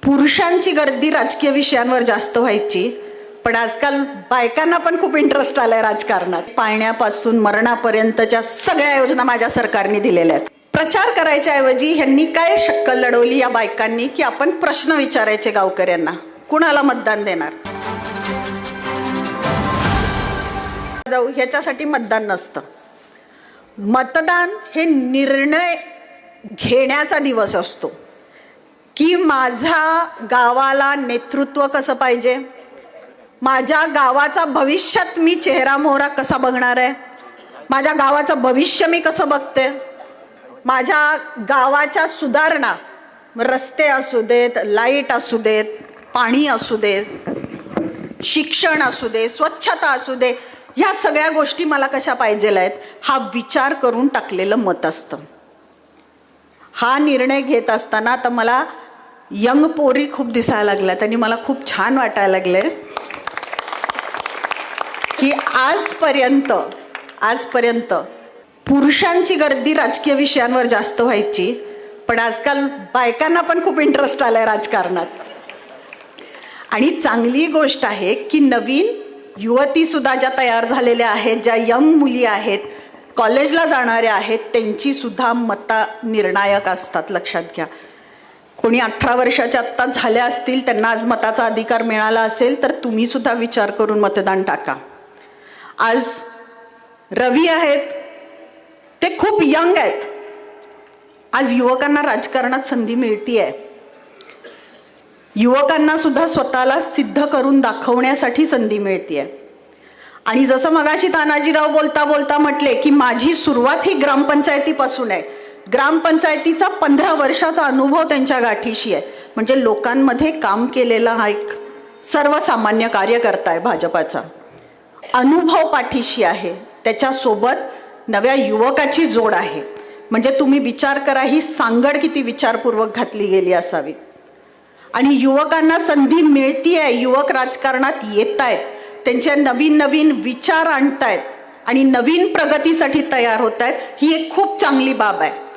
पुरुषांची गर्दी राजकीय विषयांवर जास्त व्हायची, पण आजकाल बायकांना पण खूप इंटरेस्ट आलाय राजकारणात. पाळण्यापासून मरणापर्यंतच्या सगळ्या योजना माझ्या सरकारने दिलेल्या आहेत. प्रचार करायच्या ऐवजी ह्यांनी काय शक्कल लढवली या बायकांनी की आपण प्रश्न विचारायचे गावकऱ्यांना, कुणाला मतदान देणार. जाऊ ह्याच्यासाठी मतदान नसतं. मतदान हे निर्णय घेण्याचा दिवस असतो की माझ्या गावाला नेतृत्व कसं पाहिजे, माझ्या गावाचा भविष्यात मी चेहरा मोहरा कसा बघणार आहे, माझ्या गावाचं भविष्य मी कसं बघते, माझ्या गावाच्या सुधारणा, रस्ते असू देत, लाईट असू देत, पाणी असू देत, शिक्षण असू दे, स्वच्छता असू दे, ह्या सगळ्या गोष्टी मला कशा पाहिजेल आहेत हा विचार करून टाकलेलं मत असतं. हा निर्णय घेत असताना आता मला यंग पोरी खूप दिसायला लागल्यात आणि मला खूप छान वाटायला लागले की आजपर्यंत पुरुषांची गर्दी राजकीय विषयांवर जास्त व्हायची, पण आजकाल बायकांना पण खूप इंटरेस्ट आलाय राजकारणात. आणि चांगली गोष्ट आहे की नवीन युवती सुद्धा ज्या तयार झालेल्या आहेत, ज्या यंग मुली आहेत, कॉलेजला जाणाऱ्या आहेत, त्यांची सुद्धा मतं निर्णायक असतात. लक्षात घ्या. कोणी 18 वर्षाच्या आत्ता झाल्या असतील, त्यांना आज मताचा अधिकार मिळाला असेल तर तुम्ही सुद्धा विचार करून मतदान टाका. आज रवी आहेत, ते खूप यंग आहेत. आज युवकांना राजकारणात संधी मिळतीये. युवकांना सुद्धा स्वतःला सिद्ध करून दाखवण्यासाठी संधी मिळतीये. आणि जसं मगाशी तानाजीराव बोलता बोलता म्हटले की माझी सुरुवात ही ग्रामपंचायतीपासून आहे. ग्रामपंचायतीचा 15 वर्षाचा अनुभव त्यांच्या गाठीशी आहे. म्हणजे लोकांमध्ये काम केलेला हा एक सर्वसामान्य कार्यकर्ता आहे. भाजपाचा अनुभव पाठीशी आहे, त्याच्यासोबत नव्या युवकाची जोड आहे. म्हणजे तुम्ही विचार करा ही सांगड किती विचारपूर्वक घातली गेली असावी. आणि युवकांना संधी मिळतीये, युवक राजकारणात येत आहेत, त्यांच्या नवीन नवीन विचार आणतायत आणि नवीन प्रगतीसाठी तयार होत आहेत. ही एक खूप चांगली बाब आहे.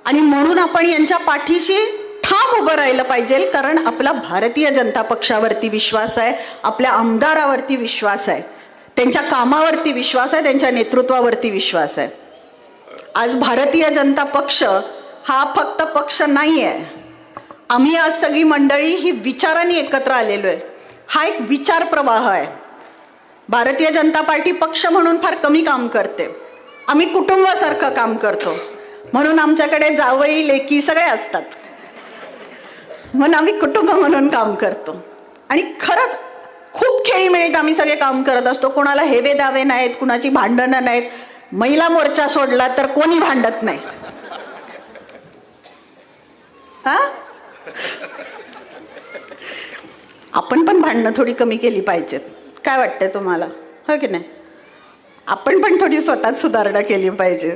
आणि म्हणून आपण यांच्या पाठीशी ठाम उभं राहिलं पाहिजे, कारण आपला भारतीय जनता पक्षावरती विश्वास आहे, आपल्या आमदारावरती विश्वास आहे, त्यांच्या कामावरती विश्वास आहे, त्यांच्या नेतृत्वावरती विश्वास आहे. आज भारतीय जनता पक्ष हा फक्त पक्ष नाही आहे. आम्ही आज सगळी मंडळी ही विचारांनी एकत्र आलेलो आहे. हा एक विचार प्रवाह आहे. भारतीय जनता पार्टी पक्ष म्हणून फार कमी काम करते. आम्ही कुटुंबासारखं काम करतो. म्हणून आमच्याकडे जावई लेकी सगळे असतात. म्हणून आम्ही कुटुंब म्हणून काम करतो. आणि खरंच खूप खेळीमेळीत आम्ही सगळे काम करत असतो. कोणाला हेवे दावे नाहीत, कुणाची भांडणं नाहीत. महिला मोर्चा सोडला तर कोणी भांडत नाही. हा, आपण पण भांडणं थोडी कमी केली पाहिजेत. काय वाटतंय तुम्हाला, हो की नाही? आपण पण थोडी स्वतःत सुधारणा केली पाहिजे.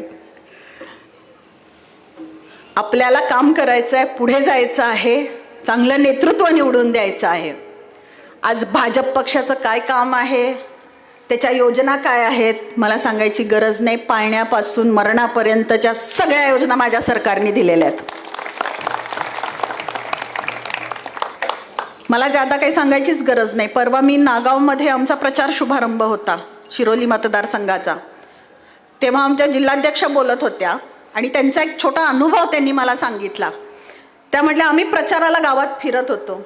आपल्याला काम करायचं आहे, पुढे जायचं आहे, चांगलं नेतृत्व निवडून द्यायचं आहे. आज भाजप पक्षाचं काय काम आहे, त्याच्या योजना काय आहेत मला सांगायची गरज नाही. पाळण्यापासून मरणापर्यंतच्या सगळ्या योजना माझ्या सरकारने दिलेल्या आहेत. मला जादा काही सांगायचीच गरज नाही. परवा मी नागावमध्ये आमचा प्रचार शुभारंभ होता शिरोली मतदारसंघाचा. तेव्हा आमच्या जिल्हाध्यक्ष बोलत होत्या आणि त्यांचा एक छोटा अनुभव त्यांनी मला सांगितला. त्या म्हटल्या आम्ही प्रचाराला गावात फिरत होतो.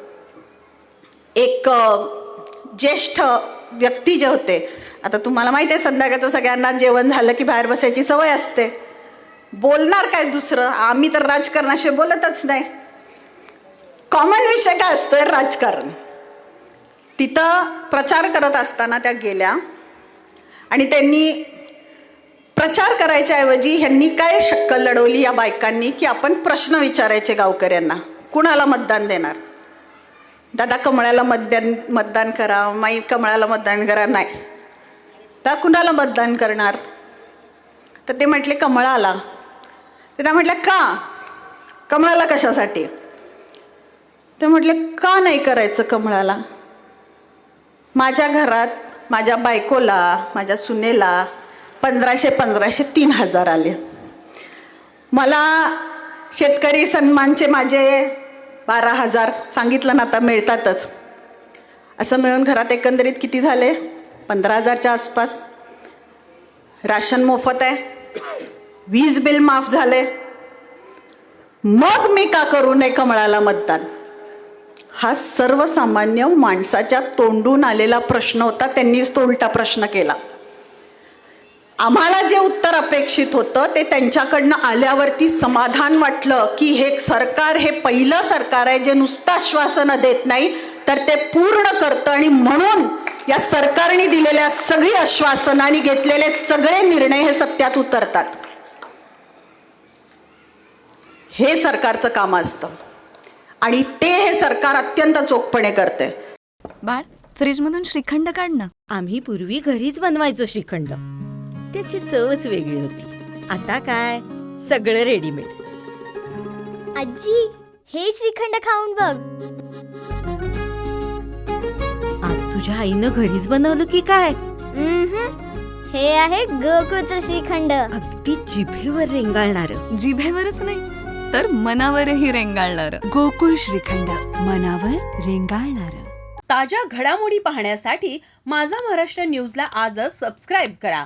एक ज्येष्ठ व्यक्ती जे होते, आता तुम्हाला माहिती आहे संध्याकाळचं सगळ्यांना जेवण झालं की बाहेर बसायची सवय असते. बोलणार काय दुसरं, आम्ही तर राजकारणाशिवाय बोलतच नाही. कॉमन विषय काय असतोय, राजकारण. तिथं प्रचार करत असताना त्या गेल्या आणि त्यांनी प्रचार करायच्या ऐवजी ह्यांनी काय शक्कल लढवली या बायकांनी की आपण प्रश्न विचारायचे गावकऱ्यांना, कुणाला मतदान देणार. दादा कमळाला मतदान करा, माई कमळाला मतदान करा. नाही, तर कुणाला मतदान करणार. तर ते म्हटले कमळाला. तर त्या म्हटल्या का, कमळाला कशासाठी. ते म्हटले का नाही करायचं कमळाला. माझ्या घरात माझ्या बायकोला, माझ्या सुनेला 1500 3000 आले. मला शेतकरी सन्मानचे माझे 12,000 सांगितलं ना आता मिळतातच. असं मिळून घरात एकंदरीत किती झाले? 15,000च्या आसपास. राशन मोफत आहे, वीज बिल माफ झाले. मग मी का करू नये कमळाला मतदान? हा सर्वसामान्य माणसाच्या तोंडून आलेला प्रश्न होता. त्यांनीच तो उलटा प्रश्न केला. आम्हाला जे उत्तर अपेक्षित होतं ते त्यांच्याकडनं आल्यावरती समाधान वाटलं की हे सरकार हे पहिलं सरकार आहे जे नुसतं आश्वासनं देत नाही तर ते पूर्ण करतं. आणि म्हणून या सरकारने दिलेल्या सगळी आश्वासनं आणि घेतलेले सगळे निर्णय हे सत्यात उतरतात. हे सरकारचं काम असतं आणि ते हे सरकार अत्यंत चोखपणे करते. बाळ, फ्रीजमधून श्रीखंड काढ ना. आम्ही पूर्वी घरीच बनवायचो श्रीखंड. त्याची चवच वेगळी होती. आता काय सगळं रेडीमेड. आजी, हे श्रीखंड खाऊन बघ. आज तुझ्या आईनं घरीच बनवलं की काय? हे आहे गोकुळचं श्रीखंड. अगदी जिभेवर रेंगाळणार. जिभेवरच नाही तर मनावरही रेंगाळणार. गोकुळ श्रीखंड, मनावर रेंगाळणार. ताज्या घडामोडी पाहण्यासाठी माझा महाराष्ट्र न्यूजला आजच सबस्क्राईब करा.